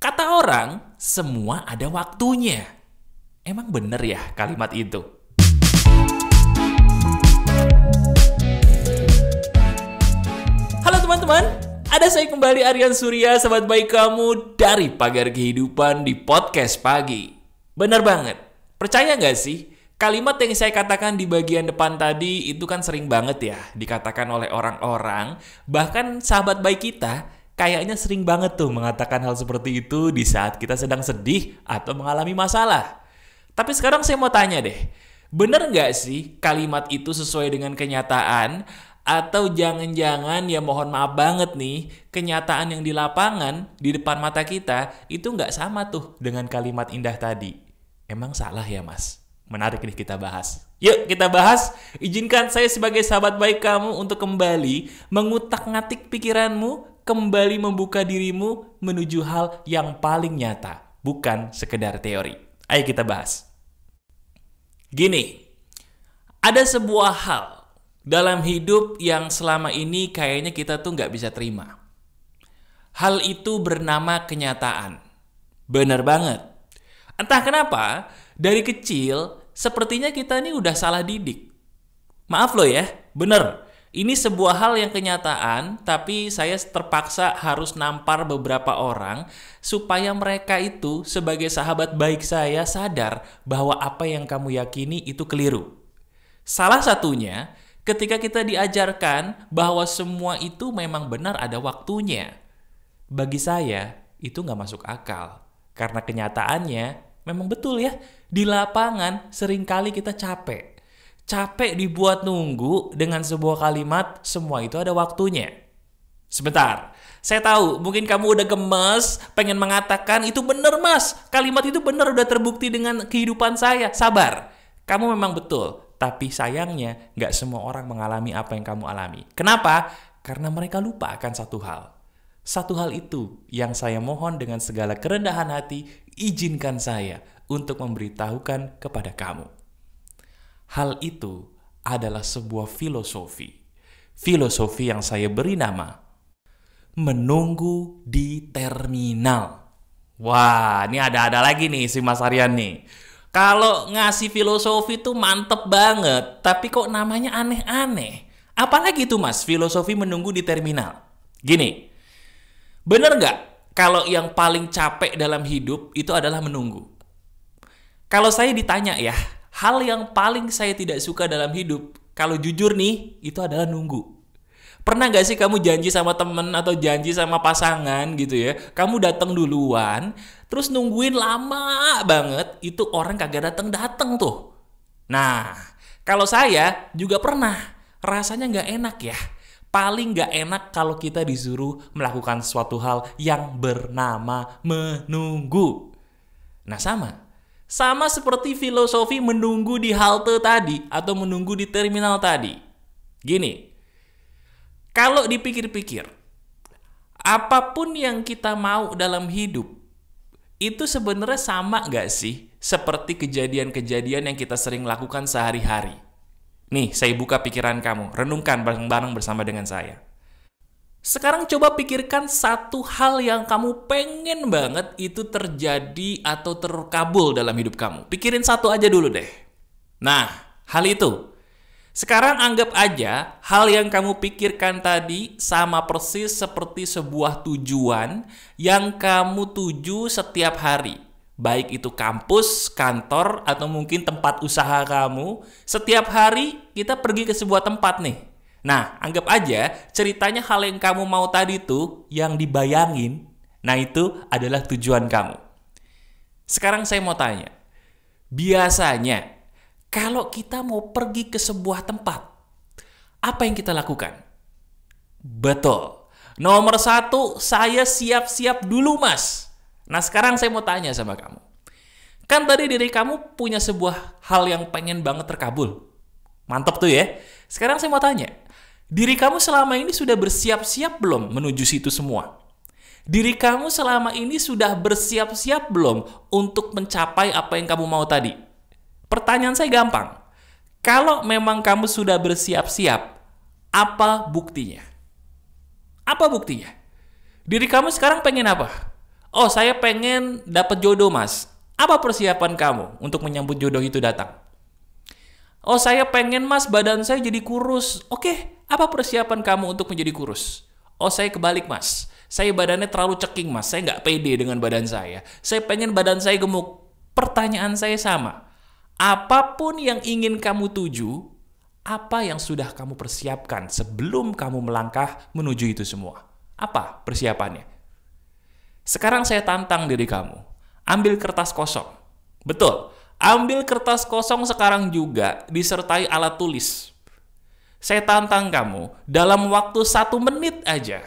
Kata orang, semua ada waktunya. Emang bener ya kalimat itu? Halo teman-teman, ada saya kembali Aryan Surya, sahabat baik kamu dari Pagar Kehidupan di Podcast Pagi. Bener banget, percaya gak sih? Kalimat yang saya katakan di bagian depan tadi itu kan sering banget ya dikatakan oleh orang-orang. Bahkan sahabat baik kita kayaknya sering banget tuh mengatakan hal seperti itu di saat kita sedang sedih atau mengalami masalah. Tapi sekarang saya mau tanya deh, bener gak sih kalimat itu sesuai dengan kenyataan? Atau jangan-jangan ya mohon maaf banget nih, kenyataan yang di lapangan, di depan mata kita, itu gak sama tuh dengan kalimat indah tadi. Emang salah ya mas? Menarik nih kita bahas. Yuk kita bahas. Izinkan saya sebagai sahabat baik kamu untuk kembali mengutak-ngatik pikiranmu, kembali membuka dirimu menuju hal yang paling nyata, bukan sekedar teori. Ayo kita bahas. Gini, ada sebuah hal dalam hidup yang selama ini kayaknya kita tuh nggak bisa terima. Hal itu bernama kenyataan. Bener banget. Entah kenapa, dari kecil sepertinya kita ini udah salah didik. Maaf loh ya, bener. Ini sebuah hal yang kenyataan, tapi saya terpaksa harus nampar beberapa orang supaya mereka itu sebagai sahabat baik saya sadar bahwa apa yang kamu yakini itu keliru. Salah satunya, ketika kita diajarkan bahwa semua itu memang benar ada waktunya. Bagi saya, itu nggak masuk akal. Karena kenyataannya memang betul ya, di lapangan seringkali kita capek. Capek dibuat nunggu dengan sebuah kalimat, semua itu ada waktunya. Sebentar, saya tahu mungkin kamu udah gemes, pengen mengatakan itu benar mas. Kalimat itu benar, udah terbukti dengan kehidupan saya. Sabar, kamu memang betul. Tapi sayangnya gak semua orang mengalami apa yang kamu alami. Kenapa? Karena mereka lupa akan satu hal. Satu hal itu yang saya mohon dengan segala kerendahan hati, izinkan saya untuk memberitahukan kepada kamu. Hal itu adalah sebuah filosofi. Filosofi yang saya beri nama menunggu di terminal. Wah, ini ada lagi nih si Mas Aryan nih. Kalau ngasih filosofi tuh mantep banget, tapi kok namanya aneh-aneh. Apalagi tuh mas, filosofi menunggu di terminal. Gini, bener nggak kalau yang paling capek dalam hidup itu adalah menunggu? Kalau saya ditanya ya, hal yang paling saya tidak suka dalam hidup, kalau jujur nih, itu adalah nunggu. Pernah gak sih kamu janji sama temen atau janji sama pasangan gitu ya, kamu datang duluan, terus nungguin lama banget, itu orang kagak datang tuh. Nah, kalau saya juga pernah, rasanya gak enak ya. Paling gak enak kalau kita disuruh melakukan suatu hal yang bernama menunggu. Nah sama seperti filosofi menunggu di halte tadi atau menunggu di terminal tadi. Gini, kalau dipikir-pikir, apapun yang kita mau dalam hidup, itu sebenarnya sama gak sih seperti kejadian-kejadian yang kita sering lakukan sehari-hari? Nih, saya buka pikiran kamu, renungkan bareng-bareng bersama dengan saya. Sekarang coba pikirkan satu hal yang kamu pengen banget itu terjadi atau terkabul dalam hidup kamu. Pikirin satu aja dulu deh. Nah, hal itu. Sekarang anggap aja hal yang kamu pikirkan tadi sama persis seperti sebuah tujuan yang kamu tuju setiap hari. Baik itu kampus, kantor, atau mungkin tempat usaha kamu. Setiap hari kita pergi ke sebuah tempat nih. Nah, anggap aja ceritanya hal yang kamu mau tadi tuh yang dibayangin. Nah, itu adalah tujuan kamu. Sekarang saya mau tanya. Biasanya, kalau kita mau pergi ke sebuah tempat, apa yang kita lakukan? Betul. Nomor 1, saya siap-siap dulu, Mas. Nah, sekarang saya mau tanya sama kamu. Kan tadi diri kamu punya sebuah hal yang pengen banget terkabul. Mantap tuh ya. Sekarang saya mau tanya. Diri kamu selama ini sudah bersiap-siap belum menuju situ semua? Diri kamu selama ini sudah bersiap-siap belum untuk mencapai apa yang kamu mau tadi? Pertanyaan saya gampang. Kalau memang kamu sudah bersiap-siap, apa buktinya? Apa buktinya? Diri kamu sekarang pengen apa? Oh, saya pengen dapat jodoh, Mas. Apa persiapan kamu untuk menyambut jodoh itu datang? Oh, saya pengen, Mas, badan saya jadi kurus. Oke, apa persiapan kamu untuk menjadi kurus? Oh, saya kebalik, Mas. Saya badannya terlalu ceking, Mas. Saya nggak pede dengan badan saya. Saya pengen badan saya gemuk. Pertanyaan saya sama. Apapun yang ingin kamu tuju, apa yang sudah kamu persiapkan sebelum kamu melangkah menuju itu semua? Apa persiapannya? Sekarang saya tantang diri kamu. Ambil kertas kosong. Betul. Ambil kertas kosong sekarang juga disertai alat tulis. Saya tantang kamu dalam waktu 1 menit aja.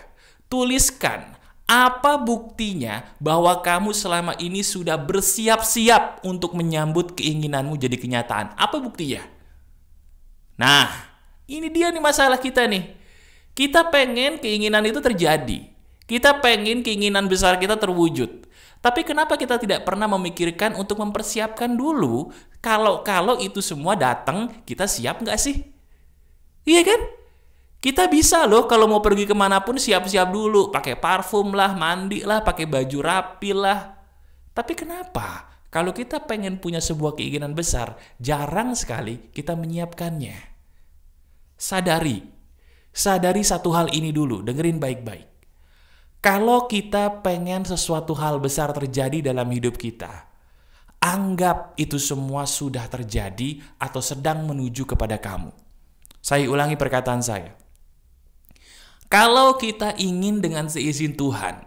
Tuliskan apa buktinya bahwa kamu selama ini sudah bersiap-siap untuk menyambut keinginanmu jadi kenyataan. Apa buktinya? Nah, ini dia nih masalah kita nih. Kita pengen keinginan itu terjadi. Kita pengen keinginan besar kita terwujud. Tapi kenapa kita tidak pernah memikirkan untuk mempersiapkan dulu kalau itu semua datang, kita siap nggak sih? Iya kan? Kita bisa loh kalau mau pergi kemanapun siap-siap dulu. Pakai parfum lah, mandi lah, pakai baju rapi lah. Tapi kenapa? Kalau kita pengen punya sebuah keinginan besar, jarang sekali kita menyiapkannya. Sadari satu hal ini dulu, dengerin baik-baik. Kalau kita pengen sesuatu hal besar terjadi dalam hidup kita, anggap itu semua sudah terjadi atau sedang menuju kepada kamu. Saya ulangi perkataan saya. Kalau kita ingin dengan seizin Tuhan,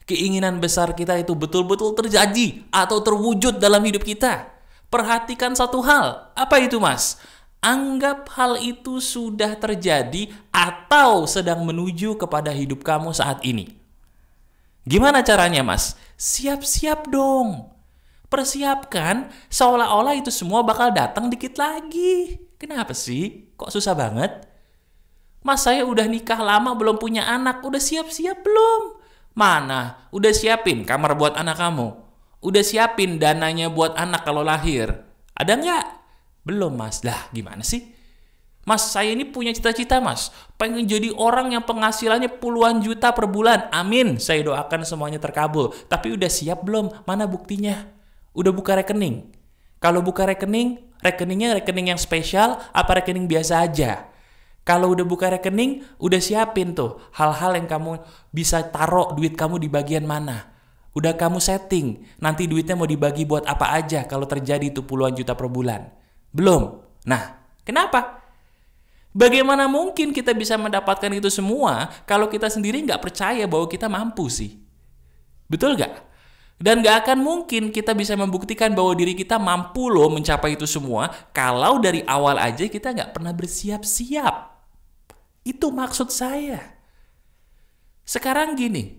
keinginan besar kita itu betul-betul terjadi atau terwujud dalam hidup kita, perhatikan satu hal. Apa itu, Mas? Anggap hal itu sudah terjadi atau sedang menuju kepada hidup kamu saat ini. Gimana caranya, Mas? Siap-siap dong. Persiapkan seolah-olah itu semua bakal datang dikit lagi. Kenapa sih? Kok susah banget? Mas, saya udah nikah lama belum punya anak. Udah siap-siap belum? Mana? Udah siapin kamar buat anak kamu? Udah siapin dananya buat anak kalau lahir? Ada nggak? Belum, Mas. Lah, gimana sih? Mas, saya ini punya cita-cita, Mas. Pengen jadi orang yang penghasilannya puluhan juta per bulan. Amin. Saya doakan semuanya terkabul. Tapi udah siap belum? Mana buktinya? Udah buka rekening? Kalau buka rekening, rekeningnya rekening yang spesial apa rekening biasa aja? Kalau udah buka rekening, udah siapin tuh hal-hal yang kamu bisa taruh duit kamu di bagian mana. Udah kamu setting, nanti duitnya mau dibagi buat apa aja kalau terjadi itu puluhan juta per bulan. Belum? Nah, kenapa? Bagaimana mungkin kita bisa mendapatkan itu semua kalau kita sendiri nggak percaya bahwa kita mampu sih? Betul nggak? Dan nggak akan mungkin kita bisa membuktikan bahwa diri kita mampu loh mencapai itu semua kalau dari awal aja kita nggak pernah bersiap-siap. Itu maksud saya. Sekarang gini,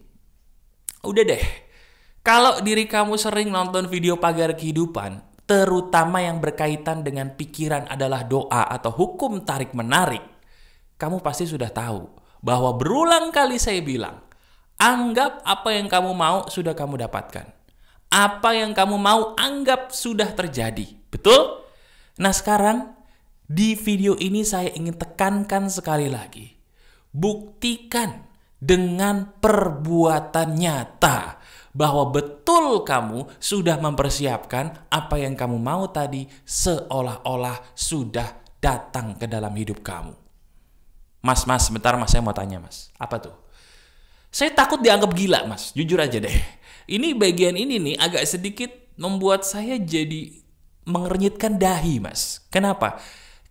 udah deh. Kalau diri kamu sering nonton video pagar kehidupan, terutama yang berkaitan dengan pikiran adalah doa atau hukum tarik-menarik, kamu pasti sudah tahu bahwa berulang kali saya bilang, anggap apa yang kamu mau sudah kamu dapatkan. Apa yang kamu mau anggap sudah terjadi. Betul? Nah sekarang, di video ini saya ingin tekankan sekali lagi. Buktikan dengan perbuatan nyata bahwa betul kamu sudah mempersiapkan apa yang kamu mau tadi seolah-olah sudah datang ke dalam hidup kamu. Mas, sebentar Mas, saya mau tanya Mas. Apa tuh? Saya takut dianggap gila Mas, jujur aja deh. Ini bagian ini nih agak sedikit membuat saya jadi mengernyitkan dahi Mas. Kenapa?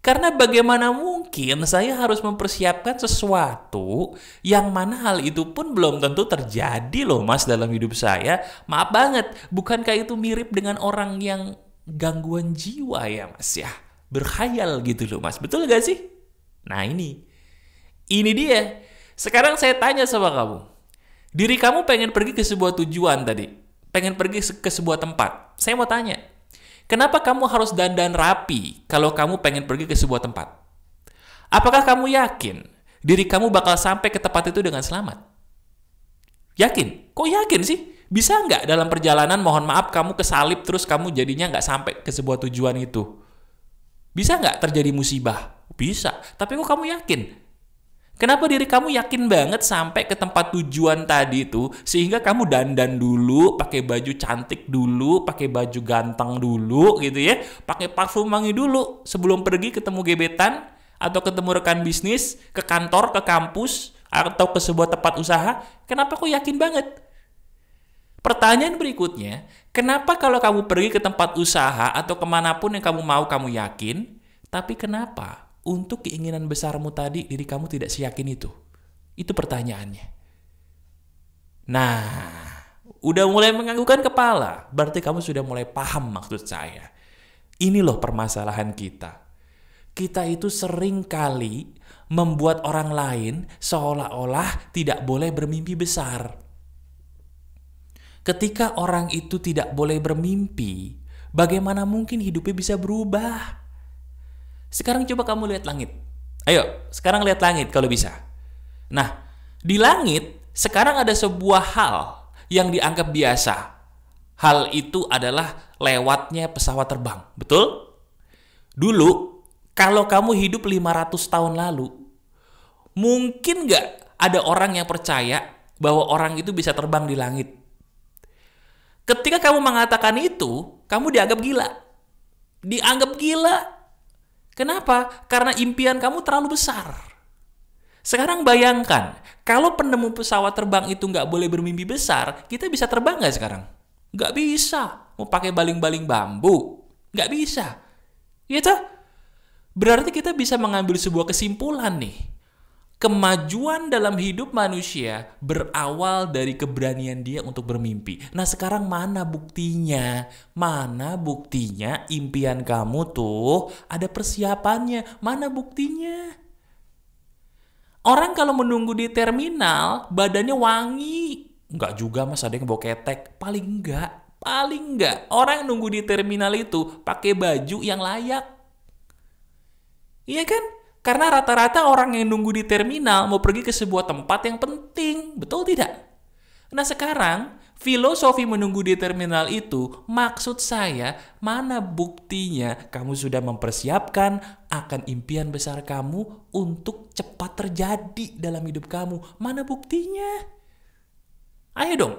Karena bagaimana mungkin saya harus mempersiapkan sesuatu yang mana hal itu pun belum tentu terjadi loh Mas dalam hidup saya. Maaf banget, bukankah itu mirip dengan orang yang gangguan jiwa ya Mas ya? Berkhayal gitu loh Mas, betul gak sih? Nah ini dia. Sekarang saya tanya sama kamu. Diri kamu pengen pergi ke sebuah tujuan tadi. Pengen pergi ke sebuah tempat. Saya mau tanya. Kenapa kamu harus dandan rapi kalau kamu pengen pergi ke sebuah tempat? Apakah kamu yakin diri kamu bakal sampai ke tempat itu dengan selamat? Yakin? Kok yakin sih? Bisa nggak dalam perjalanan mohon maaf kamu kesalip terus kamu jadinya nggak sampai ke sebuah tujuan itu? Bisa nggak terjadi musibah? Bisa. Tapi kok kamu yakin? Kenapa diri kamu yakin banget sampai ke tempat tujuan tadi itu, sehingga kamu dandan dulu, pakai baju cantik dulu, pakai baju ganteng dulu gitu ya, pakai parfum wangi dulu sebelum pergi ketemu gebetan atau ketemu rekan bisnis, ke kantor, ke kampus, atau ke sebuah tempat usaha. Kenapa kok yakin banget? Pertanyaan berikutnya, kenapa kalau kamu pergi ke tempat usaha atau kemanapun yang kamu mau kamu yakin, tapi kenapa untuk keinginan besarmu tadi, diri kamu tidak seyakin itu? Itu pertanyaannya. Nah, udah mulai menganggukkan kepala, berarti kamu sudah mulai paham maksud saya. Ini loh permasalahan kita. Kita itu sering kali membuat orang lain seolah-olah tidak boleh bermimpi besar. Ketika orang itu tidak boleh bermimpi, bagaimana mungkin hidupnya bisa berubah? Sekarang coba kamu lihat langit. Ayo, sekarang lihat langit kalau bisa. Nah, di langit sekarang ada sebuah hal yang dianggap biasa. Hal itu adalah lewatnya pesawat terbang. Betul? Dulu, kalau kamu hidup 500 tahun lalu, mungkin nggak ada orang yang percaya bahwa orang itu bisa terbang di langit. Ketika kamu mengatakan itu, kamu dianggap gila. Dianggap gila. Kenapa? Karena impian kamu terlalu besar. Sekarang bayangkan, kalau penemu pesawat terbang itu nggak boleh bermimpi besar, kita bisa terbang nggak sekarang? Nggak bisa. Mau pakai baling-baling bambu? Nggak bisa. Gitu? Berarti kita bisa mengambil sebuah kesimpulan nih. Kemajuan dalam hidup manusia berawal dari keberanian dia untuk bermimpi. Nah, sekarang mana buktinya? Mana buktinya impian kamu tuh ada persiapannya? Mana buktinya? Orang kalau menunggu di terminal, badannya wangi. Enggak juga mas, ada yang bawa ketek. Paling enggak. Orang yang nunggu di terminal itu pakai baju yang layak. Iya kan? Karena rata-rata orang yang nunggu di terminal mau pergi ke sebuah tempat yang penting. Betul tidak? Nah sekarang, filosofi menunggu di terminal itu, maksud saya, mana buktinya kamu sudah mempersiapkan akan impian besar kamu untuk cepat terjadi dalam hidup kamu? Mana buktinya? Ayo dong.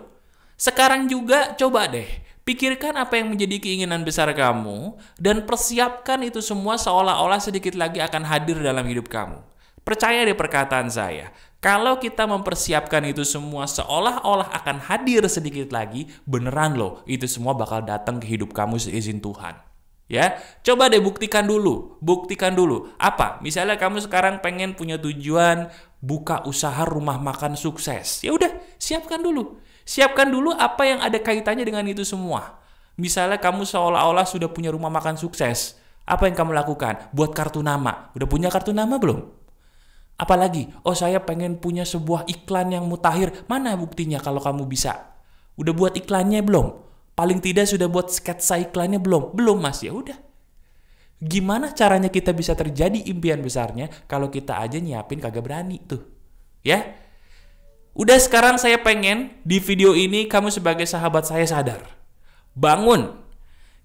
Sekarang juga coba deh, pikirkan apa yang menjadi keinginan besar kamu dan persiapkan itu semua seolah-olah sedikit lagi akan hadir dalam hidup kamu. Percaya deh perkataan saya, kalau kita mempersiapkan itu semua seolah-olah akan hadir sedikit lagi, beneran loh, itu semua bakal datang ke hidup kamu seizin Tuhan. Ya, coba deh buktikan dulu. Apa? Misalnya kamu sekarang pengen punya tujuan buka usaha rumah makan sukses. Ya udah, siapkan dulu apa yang ada kaitannya dengan itu semua. Misalnya kamu seolah-olah sudah punya rumah makan sukses. Apa yang kamu lakukan? Buat kartu nama. Udah punya kartu nama belum? Apalagi? Oh, saya pengen punya sebuah iklan yang mutakhir. Mana buktinya kalau kamu bisa? Udah buat iklannya belum? Paling tidak sudah buat sketsa iklannya belum? Belum mas, ya udah. Gimana caranya kita bisa terjadi impian besarnya kalau kita aja nyiapin kagak berani tuh? Ya? Udah sekarang saya pengen di video ini kamu sebagai sahabat saya sadar. Bangun.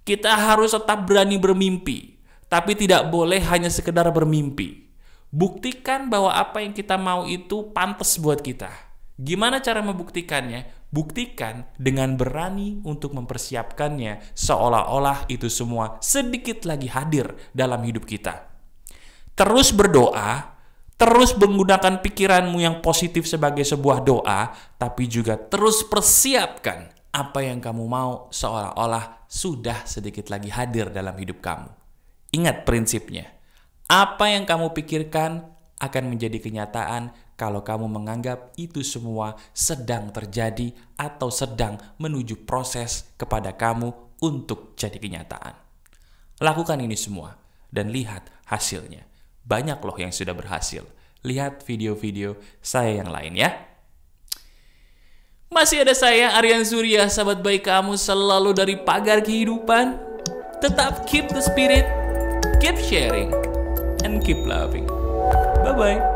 Kita harus tetap berani bermimpi. Tapi tidak boleh hanya sekedar bermimpi. Buktikan bahwa apa yang kita mau itu pantas buat kita. Gimana cara membuktikannya? Buktikan dengan berani untuk mempersiapkannya seolah-olah itu semua sedikit lagi hadir dalam hidup kita. Terus berdoa. Terus menggunakan pikiranmu yang positif sebagai sebuah doa, tapi juga terus persiapkan apa yang kamu mau seolah-olah sudah sedikit lagi hadir dalam hidup kamu. Ingat prinsipnya, apa yang kamu pikirkan akan menjadi kenyataan kalau kamu menganggap itu semua sedang terjadi atau sedang menuju proses kepada kamu untuk jadi kenyataan. Lakukan ini semua dan lihat hasilnya. Banyak loh yang sudah berhasil. Lihat video-video saya yang lain ya. Masih ada saya, Aryan Surya, sahabat baik kamu selalu dari pagar kehidupan. Tetap keep the spirit, keep sharing, and keep loving. Bye-bye.